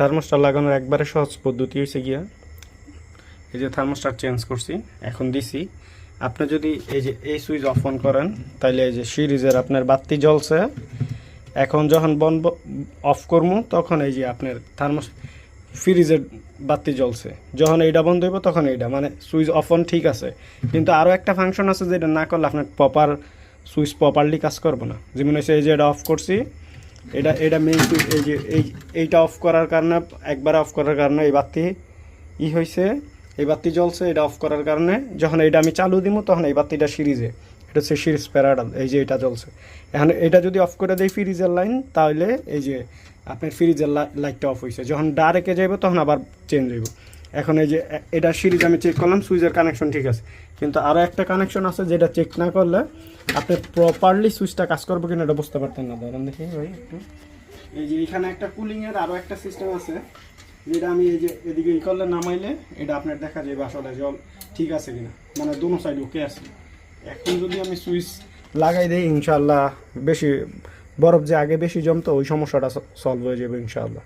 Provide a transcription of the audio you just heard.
Thermostat লাগানোর একবারে সহজ পদ্ধতি হয়েছে গিয়া এই যে থার্মোস্টার চেঞ্জ করছি, এখন দিছি। আপনি যদি এই যে এই সুইচ অফ অন করেন তাহলে এই যে সিরিজের আপনার বাতি জ্বলছে। এখন যখন বন্ধ অফ করবো তখন এই যে আপনার ফ্রিজের বাতি জ্বলছে। যখন এইটা বন্ধ হইব তখন এইটা মানে সুইচ অফ অন ঠিক আছে, কিন্তু আরও একটা ফাংশন আছে যেটা না করলে আপনার সুইচ প্রপারলি কাজ করবো না। যেমন হচ্ছে এই যে এটা অফ করছি, এটা মেইন সুইচ, এই যে এইটা অফ করার কারণে, একবার অফ করার কারণে এই বাতি হয়েছে, এই বাতি জ্বলছে। এটা অফ করার কারণে যখন এইটা আমি চালু দিব তখন এই বাতিটা সিরিজে, এটা হচ্ছে সিরিজ প্যারাডাল, এই যে এটা জ্বলছে। এখন এটা যদি অফ করে দেয় ফ্রিজের লাইন, তাহলে এই যে আপনার ফ্রিজের লাইটটা অফ হয়েছে। যখন ডাইরেক্টে যাইব তখন আবার চেঞ্জ হইব। এখন এই যে এটা সিরিজ আমি চেক করলাম, সুইচের কানেকশন ঠিক আছে, কিন্তু আরও একটা কানেকশন আছে যেটা চেক না করলে আপনি প্রপারলি সুইচটা কাজ করবে কিনা এটা বুঝতে পারতেন না। ধরেন দেখি ভাই একটু, এই যে এখানে একটা কুলিংয়ের আরও একটা সিস্টেম আছে যেটা আমি এই যে এদিকে করলে নামাইলে এটা আপনার দেখা যাবে আসলে জল ঠিক আছে কিনা, মানে দোনো সাইড ওকে আছে। এখন যদি আমি সুইচ লাগাই দিই ইনশাআল্লাহ বেশি বরফ যে আগে বেশি জমতো ওই সমস্যাটা সলভ হয়ে যাবে ইনশাআল্লাহ।